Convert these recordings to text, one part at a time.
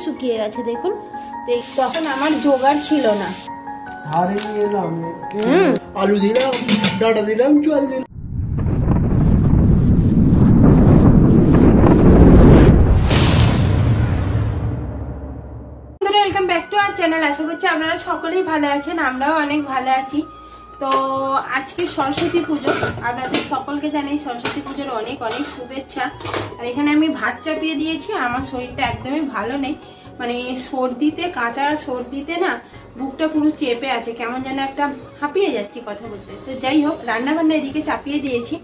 শুকিয়ে গেছে দেখুন। তখন আমার জোগাড় ছিল না। আলু দিলাম, ডাটা দিলাম, জল দিলাম। Welcome back to our channel. আশা করছি আপনারা সকলেই ভালো আছেন, আমরাও অনেক ভালো আছি। তো আজকে সরস্বতী পুজো, আপনাদের সকলকে জানাই সরস্বতী পুজোর অনেক অনেক শুভেচ্ছা। আর এখানে আমি ভাত চাপিয়ে দিয়েছি। আমার শরীরটা একদমই ভালো নেই, মানে সর্দিতে, কাঁচা সর্দিতে না বুকটা পুরো চেপে আছে, কেমন যেন একটা হাঁপিয়ে যাচ্ছি কথা বলতে। তো যাই হোক, রান্নাবান্না এদিকে চাপিয়ে দিয়েছি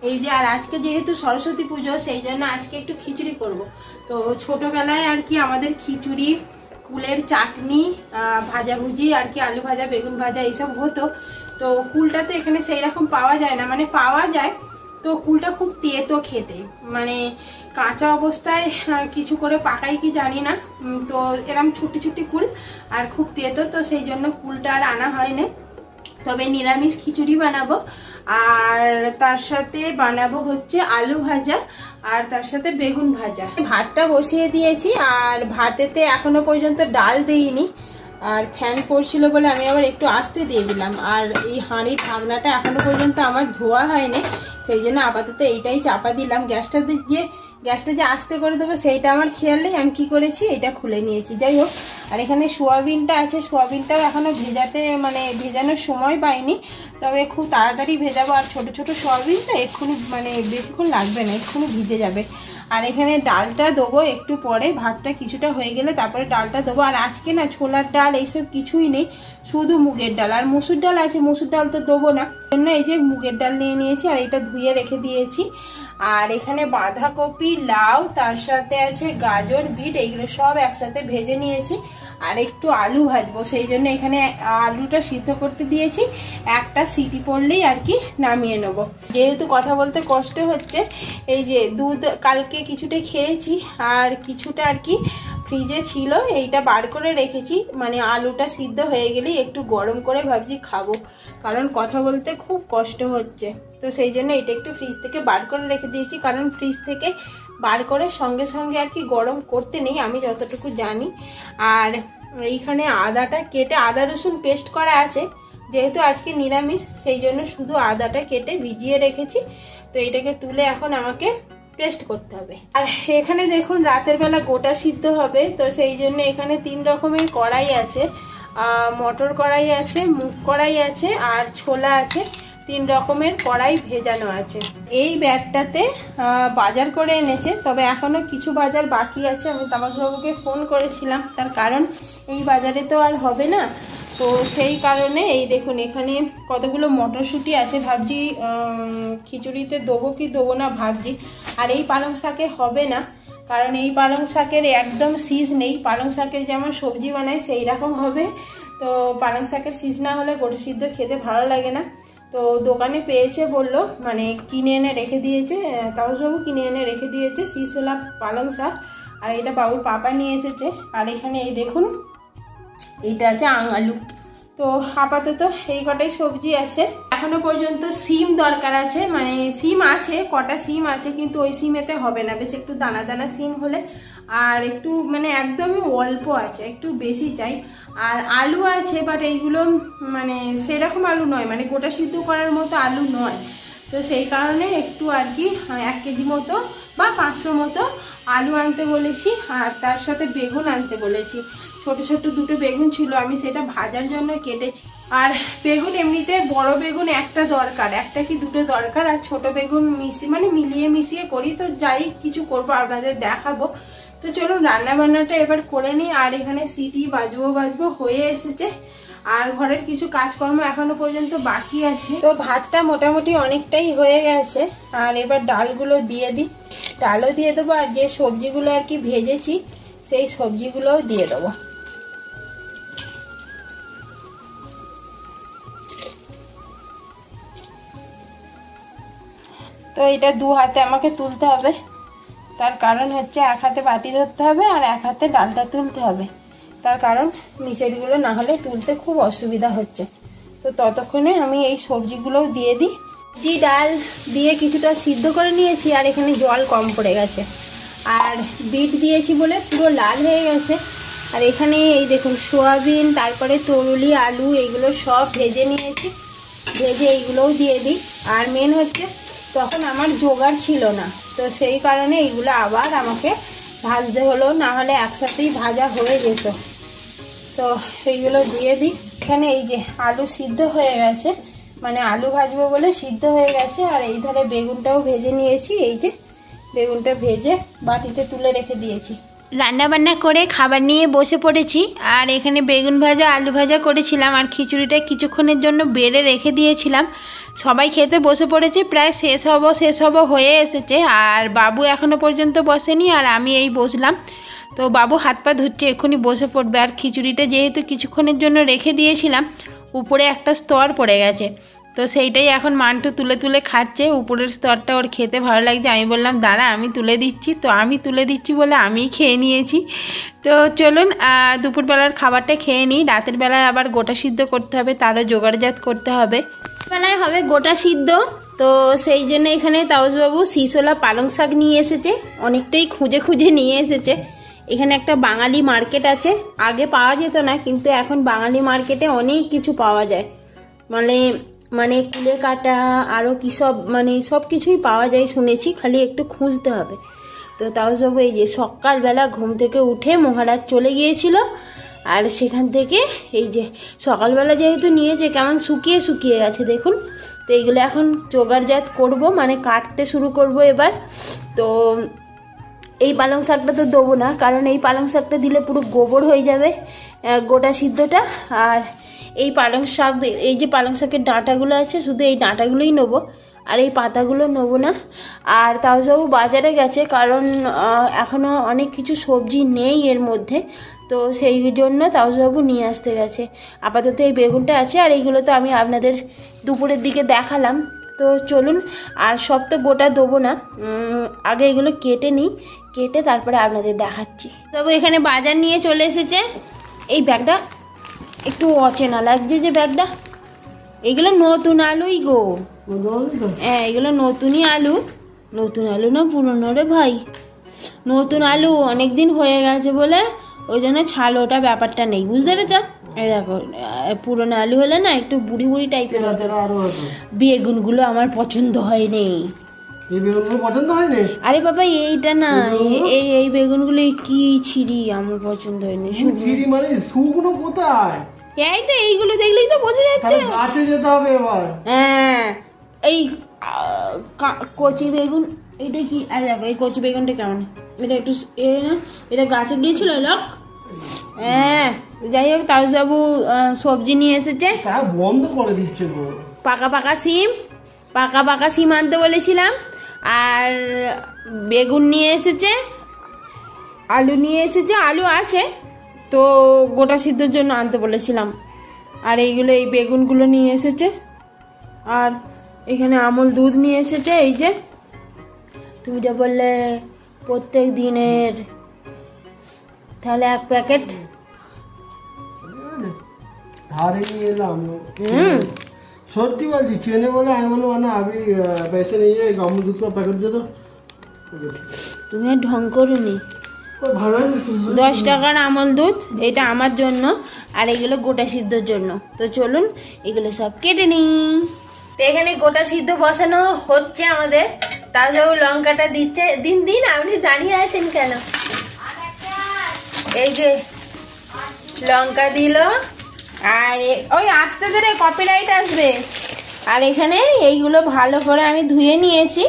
এই যে। আর আজকে যেহেতু সরস্বতী পুজো, সেই জন্য আজকে একটু খিচুড়ি করব। তো ছোটোবেলায় আর কি আমাদের খিচুড়ি, কুলের চাটনি, ভাজাভুজি আর কি, আলু ভাজা, বেগুন ভাজা এইসব হতো। তো কুলটা তো এখানে সেই রকম পাওয়া যায় না, মানে পাওয়া যায় তো কুলটা খুব তেতো খেতে, মানে কাঁচা অবস্থায় কিছু করে পাকাই কি জানি না। তো এরকম ছুটি ছুটি কুল আর খুব তেতো, তো সেই জন্য কুলটা আর আনা হয়নি। তবে নিরামিষ খিচুড়ি বানাবো, আর তার সাথে বানাবো হচ্ছে আলু ভাজা, আর তার সাথে বেগুন ভাজা। ভাতটা বসিয়ে দিয়েছি, আর ভাতেতে এখনো পর্যন্ত ডাল দিইনি। আর ফ্যান পড়ছিল বলে আমি আবার একটু আস্তে দিয়ে দিলাম। আর এই হাঁড়ির ঢাকনাটা এখনো পর্যন্ত আমার ধোয়া হয়নি, সেই জন্য আপাতত এইটাই চাপা দিলাম। গ্যাসটা যে আস্তে করে দেবো সেইটা আমার খেয়াল নেই, আমি কি করেছি এটা খুলে নিয়েছি। যাই হোক, আর এখানে সোয়াবিনটা আছে, সোয়াবিনটাও এখনো ভেজানোর সময় পাইনি, তবে খুব তাড়াতাড়ি ভেজাবো। আর ছোট ছোট সোয়াবিনটা এক্ষুনি মানে বেশিক্ষণ লাগবে না, এক্ষুনি ভিজে যাবে। আর এখানে ডালটা দেবো একটু পরে, ভাতটা কিছুটা হয়ে গেলে তারপরে ডালটা দেবো। আর আজকে না ছোলার ডাল এইসব কিছুই নেই, শুধু মুগের ডাল। আর মসুর ডাল আছে, মসুর ডাল তো দেবো না, জন্য এই যে মুগের ডাল নিয়ে নিয়েছি, আর এটা ধুয়ে রেখে দিয়েছি। আর এখানে বাঁধাকপি, লাউ, তার সাথে আছে গাজর, বিট, এইগুলো সব একসাথে ভেজে নিয়েছি। আর একটু আলু ভাজবো, সেই জন্য এখানে আলুটা সিদ্ধ করতে দিয়েছি। একটা সিটি পড়লেই আর কি নামিয়ে নেব। যেহেতু কথা বলতে কষ্ট হচ্ছে, এই যে দুধ কালকে কিছুটা খেয়েছি, আর কিছুটা আর কি ফ্রিজে ছিল, এইটা বার করে রেখেছি। মানে আলুটা সিদ্ধ হয়ে গেলেই একটু গরম করে ভাবছি খাবো, কারণ কথা বলতে খুব কষ্ট হচ্ছে। তো সেই জন্য এটা একটু ফ্রিজ থেকে বার করে রেখে দিয়েছি, কারণ ফ্রিজ থেকে বার করে সঙ্গে সঙ্গে আর কি গরম করতে নেই, আমি যতটুকু জানি। আর এইখানে আদাটা কেটে, আদা রসুন পেস্ট করা আছে, যেহেতু আজকে নিরামিষ সেই জন্য শুধু আদাটা কেটে ভিজিয়ে রেখেছি। তো এটাকে তুলে এখন আমাকে পেস্ট করতে হবে। আর এখানে দেখুন রাতের বেলা গোটা সিদ্ধ হবে, তো সেই জন্য এখানে 3 রকমের কড়াই আছে, মটর কড়াই আছে, মুগ কড়াই আছে, আর ছোলা আছে। 3 রকমের কড়াই ভেজানো আছে। এই ব্যাগটাতে বাজার করে এনেছে, তবে এখনো কিছু বাজার বাকি আছে। আমি তাপসবাবুকে ফোন করেছিলাম, তার কারণ এই বাজারে তো আর হবে না, তো সেই কারণে এই দেখুন এখানে কতগুলো মটরশুঁটি আছে। ভাবছি খিচুড়িতে দেবো কি দেবো না ভাবছি। আর এই পালং শাকে হবে না, কারণ এই পালং শাকের একদম সিজ নেই। পালং শাকের যেমন সবজি বানায় সেই রকম হবে, তো পালং শাকের সিজ না হলে গোটা সিদ্ধ খেতে ভালো লাগে না। তো দোকানে পেয়েছে বললো, মানে কিনে এনে রেখে দিয়েছে, তাপসবাবু কিনে এনে রেখে দিয়েছে শীষওয়ালা পালং শাক। আর এটা বাবুর পাপা নিয়ে এসেছে। আর এখানে এই দেখুন এইটা আছে আলু। তো আপাতত এই কটাই সবজি আছে। এখনো পর্যন্ত সিম দরকার আছে, মানে সিম আছে, কটা সিম আছে, কিন্তু ওই সিমেতে হবে না, বেশ একটু দানা দানা সিম হলে। আর একটু মানে একদমই অল্প আছে, একটু বেশি চাই। আর আলু আছে, বাট এইগুলো মানে সেরকম আলু নয়, মানে গোটা সিদ্ধ করার মতো আলু নয়। তো সেই কারণে একটু আর কি 1 কেজি মতো বা 500 মতো আলু আনতে বলেছি, আর তার সাথে বেগুন আনতে বলেছি। ছোট ছোট 2টো বেগুন ছিল, আমি সেটা ভাজার জন্য কেটেছি। আর বেগুন এমনিতে বড় বেগুন একটা দরকার, একটা কি 2টো দরকার, আর ছোট বেগুন মিলিয়ে মিশিয়ে করি। তো যাই কিছু করবো আপনাদের দেখাবো। তো চলুন রান্না বান্নাটা এবার করে নিই। আর এখানে সিটি বাজবো হয়ে এসেছে, আর ঘরের কিছু কাজকর্ম এখনো পর্যন্ত বাকি আছে। তো ভাতটা মোটামুটি অনেকটাই হয়ে গেছে। আর এবার ডালগুলো দিয়ে দিই, ডালও দিয়ে দেবো, আর যে সবজিগুলো আর কি ভেজেছি সেই সবজিগুলোও দিয়ে দেবো। তো এটা 2 হাতে আমাকে তুলতে হবে, তার কারণ হচ্ছে 1 হাতে বাটি ধরতে হবে আর 1 হাতে ডালটা তুলতে হবে। তার কারণ নিচেরগুলো না হলে তুলতে খুব অসুবিধা হচ্ছে। তো ততক্ষণে আমি এই সবজিগুলোও দিয়ে দিই। জি ডাল দিয়ে কিছুটা সিদ্ধ করে নিয়েছি, আর এখানে জল কম পড়ে গেছে, আর বিট দিয়েছি বলে পুরো লাল হয়ে গেছে। আর এখানে এই দেখুন সোয়াবিন, তারপরে তরুলি, আলু, এগুলো সব ভেজে নিয়েছি, ভেজে এইগুলোও দিয়ে দিই। আর মেন হচ্ছে তখন আমার জোগাড় ছিল না, তো সেই কারণে এইগুলো আবার আমাকে ভাজতে হলো, না হলে একসাথেই ভাজা হয়ে যেত। তো এইগুলো দিয়ে দিই। এখানে এই যে আলু সিদ্ধ হয়ে গেছে, মানে আলু ভাজবো বলে সিদ্ধ হয়ে গেছে। আর এই ধারে বেগুনটাও ভেজে নিয়েছি, এই যে বেগুনটা ভেজে বাটিতে তুলে রেখে দিয়েছি। রান্না বান্না করে খাবার নিয়ে বসে পড়েছি, আর এখানে বেগুন ভাজা, আলু ভাজা করেছিলাম, আর খিচুড়িটা কিছুক্ষণের জন্য বেড়ে রেখে দিয়েছিলাম। সবাই খেতে বসে পড়েছে, প্রায় শেষ হব হয়ে এসেছে, আর বাবু এখনও পর্যন্ত বসেনি, আর আমি এই বসলাম। তো বাবু হাত পা ধুচ্ছে, এক্ষুনি বসে পড়বে। আর খিচুড়িটা যেহেতু কিছুক্ষণের জন্য রেখে দিয়েছিলাম, উপরে একটা স্তর পড়ে গেছে, তো সেইটাই এখন মান্টু তুলে তুলে খাচ্ছে। উপরের স্তরটা ওর খেতে ভালো লাগছে, আমি বললাম দাঁড়া আমি তুলে দিচ্ছি। তো আমি তুলে দিচ্ছি বলে আমিই খেয়ে নিয়েছি। তো চলুন দুপুরবেলার খাবারটা খেয়ে নিই। রাতের বেলায় আবার গোটা সিদ্ধ করতে হবে, তারও জোগাড়জাত করতে হবে। বেলায় হবে গোটা সিদ্ধ, তো সেই জন্য এখানে তাপসবাবু শীষোলা পালং শাক নিয়ে এসেছে, অনেকটাই খুঁজে খুঁজে নিয়ে এসেছে। এখানে একটা বাঙালি মার্কেট আছে, আগে পাওয়া যেত না, কিন্তু এখন বাঙালি মার্কেটে অনেক কিছু পাওয়া যায়, মানে কুলে কাটা আরও কী সব, মানে সব কিছুই পাওয়া যায় শুনেছি, খালি একটু খুঁজতে হবে। তো তাপসবাবু এই যে সকালবেলা ঘুম থেকে উঠে মহারাজ চলে গিয়েছিল, আর সেখান থেকে এই যে সকালবেলা যেহেতু নিয়েছে, কেমন শুকিয়ে শুকিয়ে গেছে দেখুন। তো এইগুলো এখন জোগাড়জাত করব, মানে কাটতে শুরু করব এবার। তো এই পালং শাকটা তো দেবো না, কারণ এই পালং শাকটা দিলে পুরো গোবর হয়ে যাবে গোটা সিদ্ধটা। আর এই পালং শাক, এই যে পালং শাকের ডাঁটাগুলো আছে, শুধু এই ডাঁটাগুলোই নেবো, আর এই পাতাগুলো নেবো না। আর তাপসবাবু বাজারে গেছে, কারণ এখনও অনেক কিছু সবজি নেই এর মধ্যে, তো সেই জন্য তাপসবাবু নিয়ে আসতে গেছে। আপাতত এই বেগুনটা আছে, আর এইগুলো তো আমি আপনাদের দুপুরের দিকে দেখালাম। তো চলুন, আর সব তো গোটা দেবো না, আগে এগুলো কেটে নিই, কেটে তারপরে আপনাদের দেখাচ্ছি। তবে এখানে বাজার নিয়ে চলে এসেছে। এই ব্যাগটা একটু অচেনা লাগছে, যে ব্যাগটা, এগুলো নতুন আলুই গো, হ্যাঁ এগুলো নতুনই আলু। নতুন আলু না পুরনো রে ভাই, নতুন আলু, অনেক দিন হয়ে গেছে বলে ওই জন্য ছাল ওটা ব্যাপারটা নেই, বুঝতে পেরেছ? এই দেখো, পুরনো আলু হলে না একটু বুড়ি বুড়ি টাইপের। বেগুনগুলো আমার পছন্দ হয়নি। আরে বাবা এইটা না, এই বেগুনগুলো কি ছিঁড়ি, আমার পছন্দ হয়নি। শুকনো কোথায়? এই তো এইগুলো দেখলেই তো বোঝা যাচ্ছে। গাছে যেতে হবে এবার। হ্যাঁ এই কচি বেগুন, এটা কি? আরে দেখো এই কচি বেগুনটা কেমন, এটা একটু না, এটা গাছে গিয়েছিল লোক। হ্যাঁ যাই হোক, তাপসবাবু সবজি নিয়ে এসেছে, বন্ধ করে দিচ্ছে গো। পাকা পাকা সিম আনতে বলেছিলাম, আর বেগুন নিয়ে এসেছে, আলু নিয়ে এসেছে, আলু আছে তো গোটা সিদ্ধর জন্য আনতে বলেছিলাম। আর এইগুলো, এই বেগুনগুলো নিয়ে এসেছে, আর এখানে আমল দুধ নিয়ে এসেছে, এই যে তুমি যা বললে প্রত্যেক দিনের, তাহলে 1 প্যাকেট ধারে নিয়ে এলাম। সত্যি বলছি, চেনে বলে আমি বলবো না, আমি পেছনে নিয়ে আমল দুধ প্যাকেট দিয়ে দাও। তুমি ঢং করুনি। 10 টাকার আমল দুধ, এটা আমার জন্য, আর এগুলো গোটা সিদ্ধর জন্য। তো চলুন এগুলো সব কেটে নিই। তো এখানে গোটা সিদ্ধ বসানো হচ্ছে আমাদের, তাছাড়াও লঙ্কাটা দিচ্ছে। দিন আপনি দাঁড়িয়ে আছেন কেন? এই যে লঙ্কা দিল, আর ওই আসতে ধরে কপিরাইট আসবে। আর এখানে এইগুলো ভালো করে আমি ধুয়ে নিয়েছি,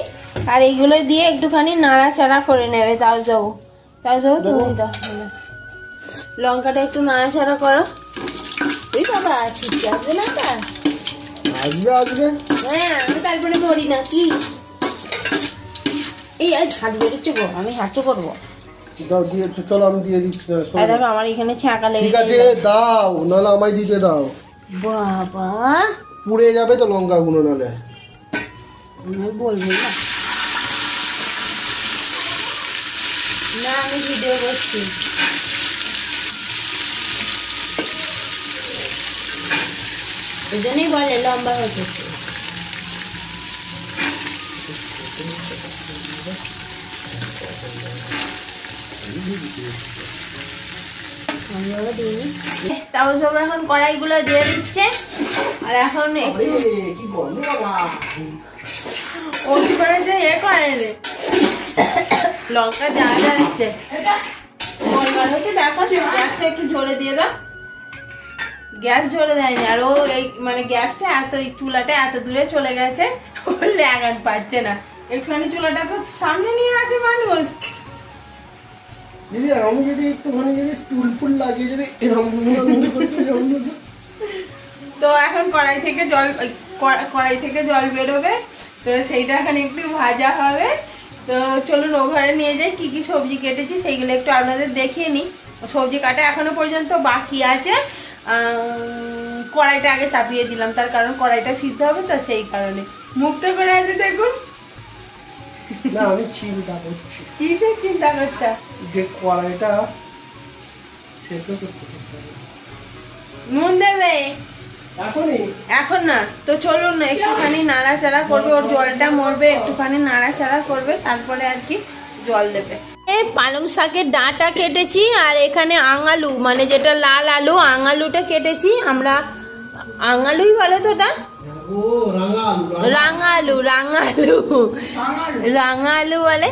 আর এইগুলো দিয়ে একটুখানি নাড়াচাড়া করে নেবে। তাও যাবো তুমি দাও, লঙ্কাটা একটু নাড়াচাড়া করো। ওই বাবা ছিটকে আসবে না, আসবে। হ্যাঁ আমি তারপরে ধরি না কি, এই ঝাঁট বেরোচ্ছে গো, আমি হাঁচো করবো। চলো আমি দিয়ে দিচ্ছি। দেখো আমার এখানে ছ্যাঁকা লেগে দাও, নাহলে আমায় দিতে দাও। বাবা পুড়ে যাবে তো লঙ্কাগুলো, নাহলে বলবো না, আমি ভিডিও করছি। এই জন্যই বলে লম্বা হতে। তাও সব এখন কড়াইগুলো দিয়ে দিচ্ছে। আর এখন একটু ও কি করেছে এ করেনি লঙ্কা যা যাচ্ছে গোলগাল হচ্ছে। দেখো গ্যাসটা একটু জোরে দিয়ে দাও। গ্যাস জোরে দেয়নি আর ও এই মানে গ্যাসটা এত এই চুলাটা এত দূরে চলে গেছে ও লাগান পাচ্ছে না। একটুখানি চুলাটা তো সামনে নিয়ে আসে মানুষ। দিদি আমি যদি একটুখানি যদি টুলফুল লাগিয়ে যদি এরকম তো এখন কড়াই থেকে জল বেরোবে, তো সেইটা এখন একটু ভাজা হবে। তো চলুন ও ঘরে নিয়ে যাই। কি কি সবজি কেটেছি সেইগুলো একটু আপনাদের দেখিয়ে নিই। সবজি কাটা এখনো পর্যন্ত বাকি আছে। কড়াইটা আগে চাপিয়ে দিলাম, তার কারণ কড়াইটা সিদ্ধ হবে, তো সেই কারণে মুখটা করে আছে দেখুন। না আমি চিন্তা করছি। কিসের চিন্তা করছে? যে কড়াইটা সেদ্ধ করতে হবে। নুন দেবে এখন না। তো চলুন একটুখানি নাড়াচাড়া করবে, ওর জলটা মরবে, একটুখানি নাড়াচাড়া করবে, তারপরে আর কি জল দেবে। এই পালং শাকের ডাঁটা কেটেছি আর এখানে আঙালু মানে যেটা লাল আলু আঙালুটা কেটেছি আমরা। আঙালুই বলে তো ওটা, রাঙালু বলে।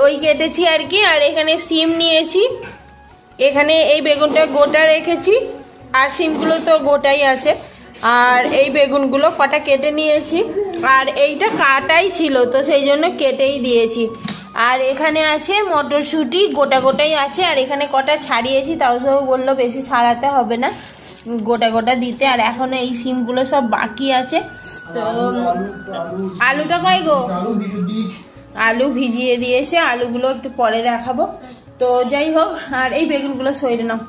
ওই কেটেছি আর কি। আর এখানে সিম নিয়েছি, এখানে এই বেগুনটা গোটা রেখেছি আর সিমগুলো তো গোটাই আছে। আর এই বেগুনগুলো কটা কেটে নিয়েছি আর এইটা কাটাই ছিল তো সেই জন্য কেটেই দিয়েছি। আর এখানে আছে মটরশুঁটি গোটা গোটাই আছে। আর এখানে কটা ছাড়িয়েছি, তাও সব বললো বেশি ছাড়াতে হবে না, গোটা গোটা দিতে। আর এখন এই সিমগুলো সব বাকি আছে। তো আলুটা কই গো? আলু ভিজিয়ে দিয়েছে, আলুগুলো একটু পরে দেখাবো। তো যাই হোক, আর এই বেগুনগুলো সইরে নাও।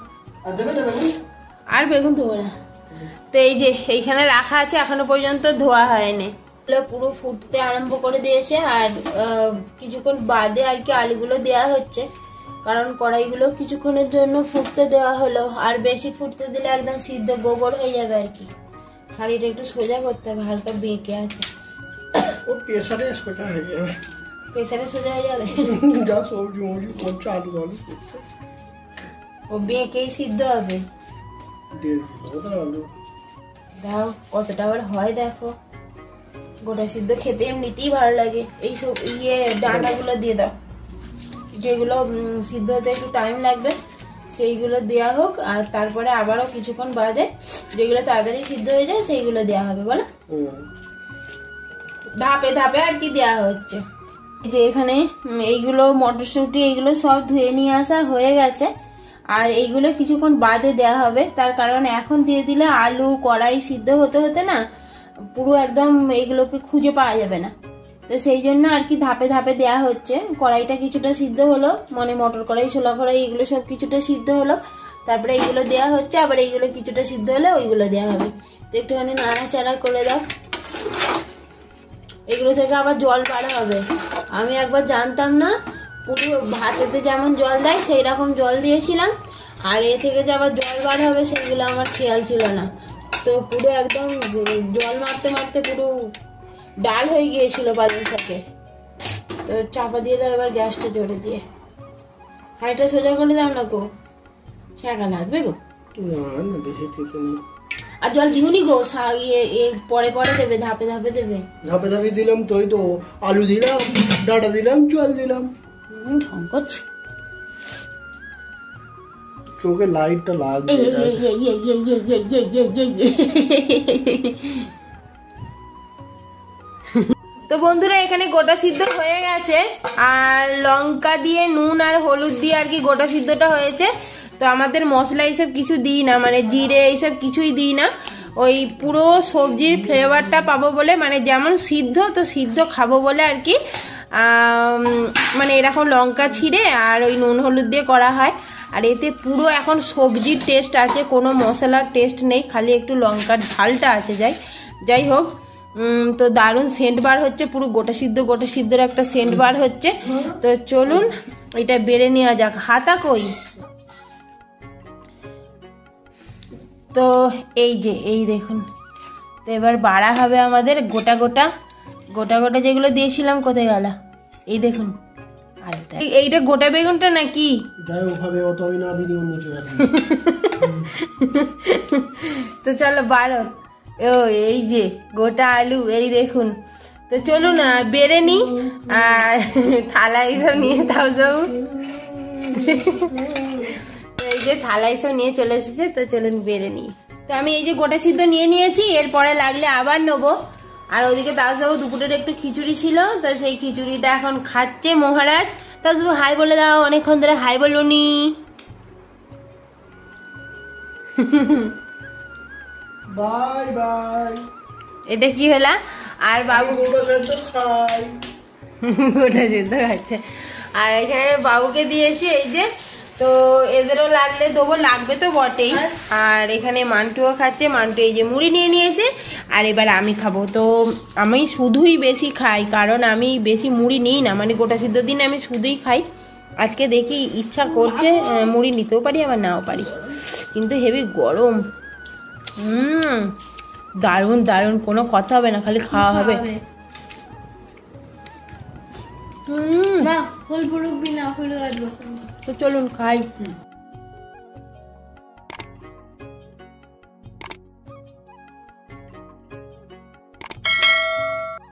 আর বেগুন ধোবো না। তো এই যে এইখানে রাখা আছে, এখনো পর্যন্ত ধোয়া হয়নি। পুরো ফুটতে আরম্ভ করে দিয়েছে। আর কিছুক্ষণ বাদে আর কি আলুগুলো দেওয়া হচ্ছে, কারণ কড়াইগুলো কিছুক্ষণের জন্য ফুটতে দেওয়া হলো। আর বেশি ফুটতে দিলে একদম সিদ্ধ গোবর হয়ে যাবে আর কি। হাঁড়িটা একটু সোজা করতে হবে, হালকা বেঁকে আছে। ও প্রেসারে সোজা হয়ে যাবে। প্রেসারে সোজা হয়ে যাবে যা সবজি মবজি করছে আলু আলু করছে ও বেঁকেই সিদ্ধ হবে। দাও কতটা আবার হয় দেখো। গোটা সিদ্ধ খেতে এমনিতেই ভালো লাগে। এই সব ডাঁটাগুলো দিয়ে দাও, যেগুলো সিদ্ধ হতে একটু টাইম লাগবে সেইগুলো দেওয়া হোক। আর তারপরে আবারও কিছুক্ষণ বাদে যেগুলো তাড়াতাড়ি সিদ্ধ হয়ে যায় সেইগুলো দেওয়া হবে। বলো ধাপে ধাপে আর কি দেওয়া হচ্ছে। যে এখানে এইগুলো মটরশুঁটি এইগুলো সব ধুয়ে নিয়ে আসা হয়ে গেছে। আর এইগুলো কিছুক্ষণ বাদে দেওয়া হবে, তার কারণ এখন দিয়ে দিলে আলু কড়াই সিদ্ধ হতে হতে না পুরো একদম এইগুলোকে খুঁজে পাওয়া যাবে না। তো সেই জন্য আর কি ধাপে ধাপে দেওয়া হচ্ছে। কড়াইটা কিছুটা সিদ্ধ হলো, মানে মটর কড়াই ছোলা কড়াই এগুলো সব কিছুটা সিদ্ধ হলো, তারপরে এইগুলো দেওয়া হচ্ছে। আবার এইগুলো কিছুটা সিদ্ধ হলে ওইগুলো দেওয়া হবে। তো একটুখানি নাড়াচাড়া করে দাও। এগুলো থেকে আবার জল বাড়া হবে। আমি একবার জানতাম না, পুরো ভাতেতে যেমন জল দেয় সেই রকম জল দিয়েছিলাম। আর এ থেকে যে আবার জল বার হবে সেগুলো আমার খেয়াল ছিল না। তো পুরো একদম জল মারতে মারতে পুরো ডাল হয়ে গিয়েছিল পালং শাকে। তো চাপা দিয়ে দাও এবার গ্যাসটা জোরে দিয়ে। হাঁড়িটা সোজা করে দাও না গো, শাঁকা লাগবে গো। আর জল দিহুনি গো, পরে পরে দেবে, ধাপে ধাপে দেবে। ধাপে ধাপে দিলাম তো, তো আলু দিলাম, ডাঁটা দিলাম, জল দিলাম। ঢং করছে, চোখে লাইটটা লাগবে। তো বন্ধুরা এখানে গোটা সিদ্ধ হয়ে গেছে। আর লঙ্কা দিয়ে নুন আর হলুদ দিয়ে আর কি গোটা সিদ্ধটা হয়েছে। তো আমাদের মশলা এইসব কিছু দিই না, মানে জিরে এইসব কিছুই দিই না। ওই পুরো সবজির ফ্লেভারটা পাবো বলে, মানে যেমন সিদ্ধ তো সিদ্ধ খাবো বলে আর কি মানে এরকম লঙ্কা ছিঁড়ে আর ওই নুন হলুদ দিয়ে করা হয়। আর এতে পুরো এখন সবজির টেস্ট আছে, কোনো মশলার টেস্ট নেই, খালি একটু লঙ্কার ঝালটা আছে। যাই হোক, তো দারুণ সেন্ট বার হচ্ছে, পুরো গোটা সিদ্ধর একটা সেন্ট বার হচ্ছে। তো চলুন এটা বেড়ে নেওয়া যাক। হাতা কই? তো এই যে এই দেখুন, তো এবার বাড়া হবে আমাদের। গোটা গোটা যেগুলো দিয়েছিলাম কোথায় গেল, এই দেখুন আলুটা এইটা গোটা বেগুনটা নাকি? যাই হোক হবে, অত আমি না ভিডিও নিচে রাখি। তো চলো বাড়ো। ও এই যে গোটা আলু, এই দেখুন। তো চলুন না বেড়ে নি, আর থালা এইসব নিয়ে তাও যাও। এই যে থালা এইসব নিয়ে চলে এসেছে, তো চলুন বেড়ে নি। তো আমি এই যে গোটা সিদ্ধ নিয়ে নিয়েছি, এরপরে লাগলে আবার নেবো। আর ওদিকে তাও দুপুরের একটু খিচুড়ি ছিল, তো সেই খিচুড়িটা এখন খাচ্ছে মহারাজ। তাও হাই বলে দাও, অনেকক্ষণ ধরে হাই বলুনি। Bye bye. এটা কি হলা? আর বাবু গোটা সেদ্ধ খাই। গোটা সিদ্ধ খাচ্ছে। আর এখানে বাবুকে দিয়েছি এই যে, তো এদেরও লাগলে দেবো, লাগবে তো বটেই। আর এখানে মান্টুও খাচ্ছে, মান্টু এই যে মুড়ি নিয়ে নিয়েছে। আর এবার আমি খাবো। তো আমি শুধুই বেশি খাই, কারণ আমি বেশি মুড়ি নিই না, মানে গোটা সিদ্ধ দিন আমি শুধুই খাই। আজকে দেখি ইচ্ছা করছে মুড়ি নিতেও পারি আবার নাও পারি, কিন্তু হেভি গরম। দারুণ দারুণ, কোনো কথা হবে না, খালি খাওয়া হবে। মা ফুল পুরুক বিনা ফুল আর বসে তো চলুন খাই।